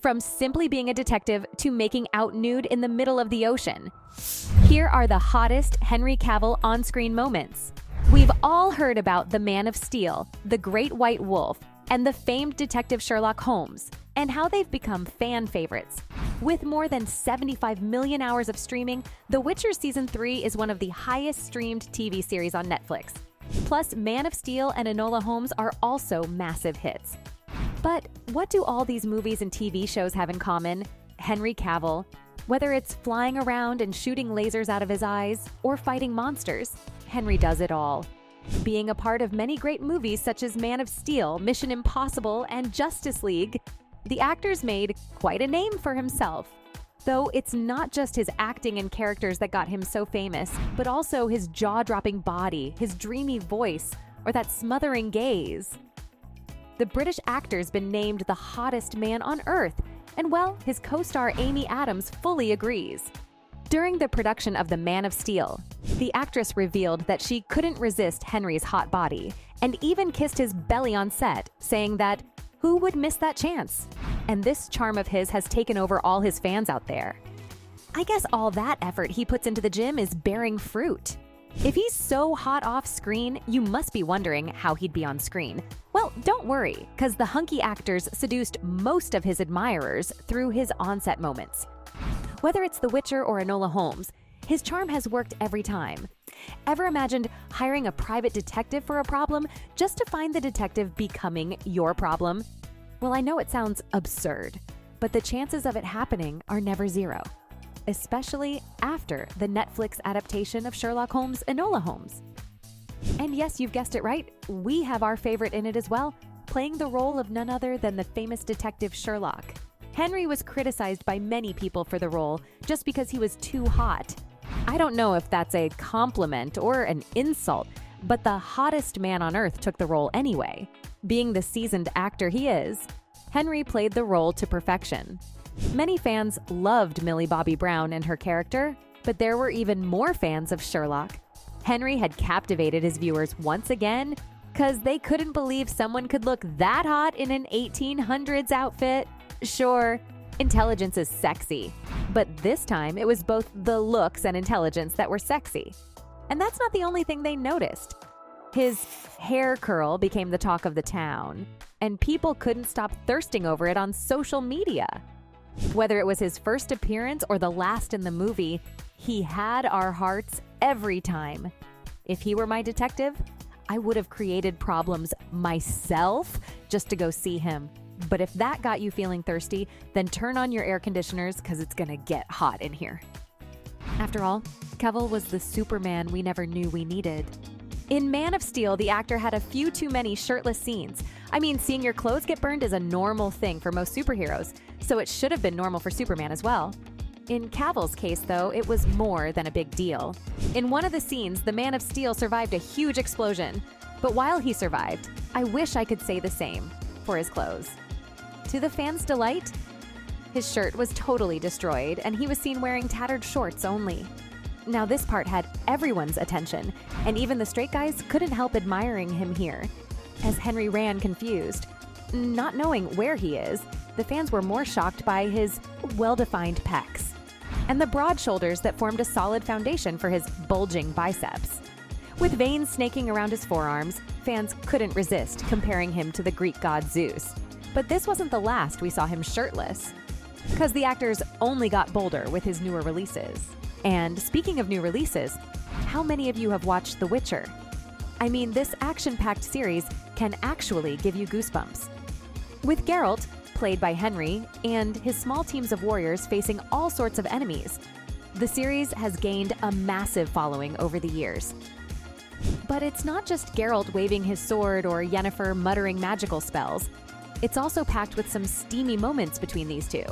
from simply being a detective to making out nude in the middle of the ocean. Here are the hottest Henry Cavill on-screen moments. We've all heard about the Man of Steel, the Great White Wolf, and the famed detective Sherlock Holmes, and how they've become fan favorites. With more than 75 million hours of streaming, The Witcher Season 3 is one of the highest streamed TV series on Netflix. Plus, Man of Steel and Enola Holmes are also massive hits. But what do all these movies and TV shows have in common? Henry Cavill. Whether it's flying around and shooting lasers out of his eyes, or fighting monsters, Henry does it all. Being a part of many great movies such as Man of Steel, Mission Impossible, and Justice League, the actor's made quite a name for himself. Though it's not just his acting and characters that got him so famous, but also his jaw-dropping body, his dreamy voice, or that smothering gaze. The British actor's been named the hottest man on Earth, and well, his co-star Amy Adams fully agrees. During the production of The Man of Steel, the actress revealed that she couldn't resist Henry's hot body, and even kissed his belly on set, saying that, "Who would miss that chance?" And this charm of his has taken over all his fans out there. I guess all that effort he puts into the gym is bearing fruit. If he's so hot off screen, you must be wondering how he'd be on screen. Well, don't worry, because the hunky actor's seduced most of his admirers through his on-set moments. Whether it's The Witcher or Enola Holmes, his charm has worked every time. Ever imagined hiring a private detective for a problem just to find the detective becoming your problem? Well, I know it sounds absurd, but the chances of it happening are never zero, especially after the Netflix adaptation of Sherlock Holmes' Enola Holmes. And yes, you've guessed it right, we have our favorite in it as well, playing the role of none other than the famous detective Sherlock. Henry was criticized by many people for the role just because he was too hot. I don't know if that's a compliment or an insult, but the hottest man on earth took the role anyway. Being the seasoned actor he is, Henry played the role to perfection. Many fans loved Millie Bobby Brown and her character, but there were even more fans of Sherlock. Henry had captivated his viewers once again because they couldn't believe someone could look that hot in an 1800s outfit. Sure, intelligence is sexy, but this time it was both the looks and intelligence that were sexy. And that's not the only thing they noticed. His hair curl became the talk of the town, and people couldn't stop thirsting over it on social media. Whether it was his first appearance or the last in the movie, he had our hearts every time. If he were my detective, I would have created problems myself just to go see him. But if that got you feeling thirsty, then turn on your air conditioners because it's gonna get hot in here. After all, Cavill was the Superman we never knew we needed. In Man of Steel, the actor had a few too many shirtless scenes. I mean, seeing your clothes get burned is a normal thing for most superheroes, so it should have been normal for Superman as well. In Cavill's case, though, it was more than a big deal. In one of the scenes, the Man of Steel survived a huge explosion. But while he survived, I wish I could say the same for his clothes. To the fans' delight, his shirt was totally destroyed, and he was seen wearing tattered shorts only. Now this part had everyone's attention, and even the straight guys couldn't help admiring him here. As Henry ran confused, not knowing where he is, the fans were more shocked by his well-defined pecs and the broad shoulders that formed a solid foundation for his bulging biceps. With veins snaking around his forearms, fans couldn't resist comparing him to the Greek god Zeus. But this wasn't the last we saw him shirtless, because the actor's only got bolder with his newer releases. And speaking of new releases, how many of you have watched The Witcher? I mean, this action-packed series can actually give you goosebumps. With Geralt, played by Henry, and his small teams of warriors facing all sorts of enemies, the series has gained a massive following over the years. But it's not just Geralt waving his sword or Yennefer muttering magical spells. It's also packed with some steamy moments between these two.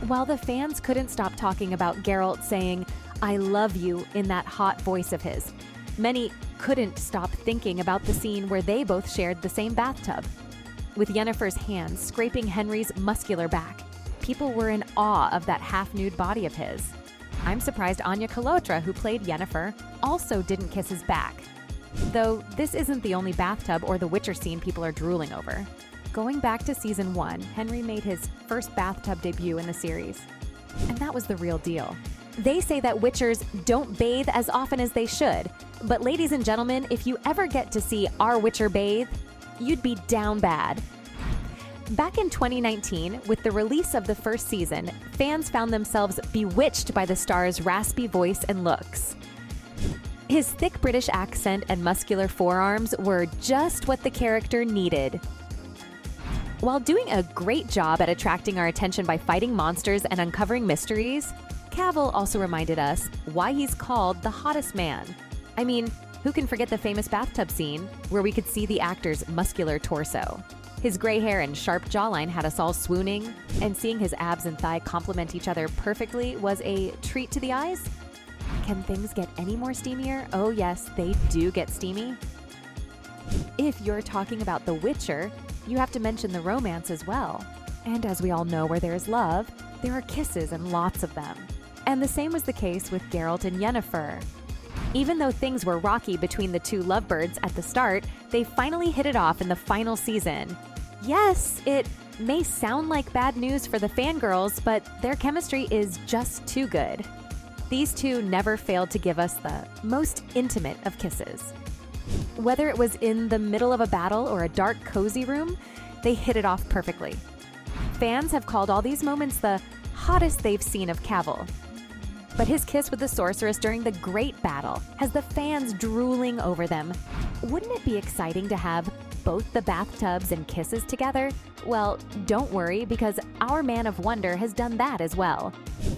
While the fans couldn't stop talking about Geralt saying, "I love you," in that hot voice of his, many couldn't stop thinking about the scene where they both shared the same bathtub. With Yennefer's hands scraping Henry's muscular back, people were in awe of that half-nude body of his. I'm surprised Anya Chalotra, who played Yennefer, also didn't kiss his back. Though this isn't the only bathtub or The Witcher scene people are drooling over. Going back to season 1, Henry made his first bathtub debut in the series. And that was the real deal. They say that Witchers don't bathe as often as they should. But ladies and gentlemen, if you ever get to see our Witcher bathe, you'd be down bad. Back in 2019, with the release of the first season, fans found themselves bewitched by the star's raspy voice and looks. His thick British accent and muscular forearms were just what the character needed. While doing a great job at attracting our attention by fighting monsters and uncovering mysteries, Cavill also reminded us why he's called the hottest man. I mean, who can forget the famous bathtub scene where we could see the actor's muscular torso? His gray hair and sharp jawline had us all swooning, and seeing his abs and thigh complement each other perfectly was a treat to the eyes. Can things get any more steamier? Oh yes, they do get steamy. If you're talking about The Witcher, you have to mention the romance as well. And as we all know, where there is love, there are kisses and lots of them. And the same was the case with Geralt and Yennefer. Even though things were rocky between the two lovebirds at the start, they finally hit it off in the final season. Yes, it may sound like bad news for the fangirls, but their chemistry is just too good. These two never failed to give us the most intimate of kisses. Whether it was in the middle of a battle or a dark, cozy room, they hit it off perfectly. Fans have called all these moments the hottest they've seen of Cavill. But his kiss with the sorceress during the great battle has the fans drooling over them. Wouldn't it be exciting to have both the bathtubs and kisses together? Well, don't worry, because our Man of Wonder has done that as well.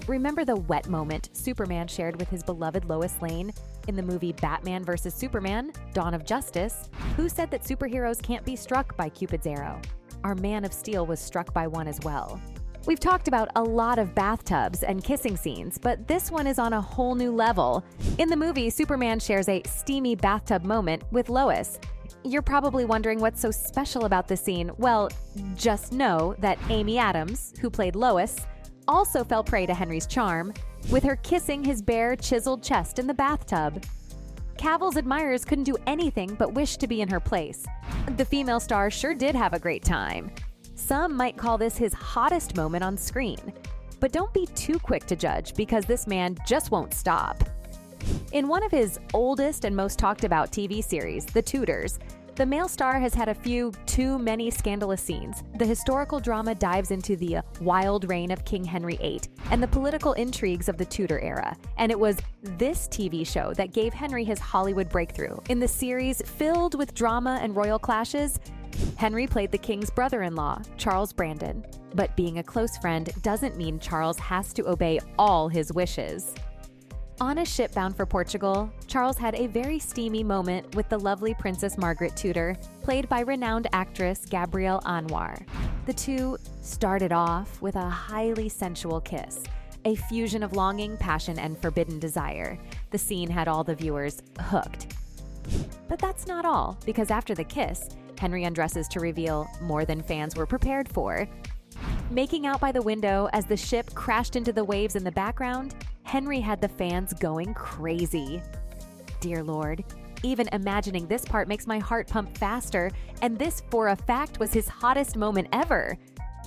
Remember the wet moment Superman shared with his beloved Lois Lane in the movie Batman vs. Superman, Dawn of Justice? Who said that superheroes can't be struck by Cupid's arrow? Our Man of Steel was struck by one as well. We've talked about a lot of bathtubs and kissing scenes, but this one is on a whole new level. In the movie, Superman shares a steamy bathtub moment with Lois. You're probably wondering what's so special about this scene. Well, just know that Amy Adams, who played Lois, also fell prey to Henry's charm, with her kissing his bare, chiseled chest in the bathtub. Cavill's admirers couldn't do anything but wish to be in her place. The female star sure did have a great time. Some might call this his hottest moment on screen. But don't be too quick to judge, because this man just won't stop. In one of his oldest and most talked about TV series, The Tudors, the male star has had a few too many scandalous scenes. The historical drama dives into the wild reign of King Henry VIII and the political intrigues of the Tudor era. And it was this TV show that gave Henry his Hollywood breakthrough. In the series filled with drama and royal clashes, Henry played the king's brother-in-law, Charles Brandon. But being a close friend doesn't mean Charles has to obey all his wishes. On a ship bound for Portugal, Charles had a very steamy moment with the lovely Princess Margaret Tudor, played by renowned actress Gabrielle Anwar. The two started off with a highly sensual kiss, a fusion of longing, passion, and forbidden desire. The scene had all the viewers hooked. But that's not all, because after the kiss, Henry undresses to reveal more than fans were prepared for. Making out by the window as the ship crashed into the waves in the background, Henry had the fans going crazy. Dear Lord, even imagining this part makes my heart pump faster, and this, for a fact, was his hottest moment ever.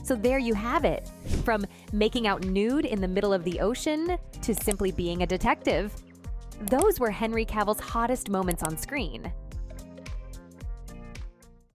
So there you have it. From making out nude in the middle of the ocean to simply being a detective. Those were Henry Cavill's hottest moments on screen.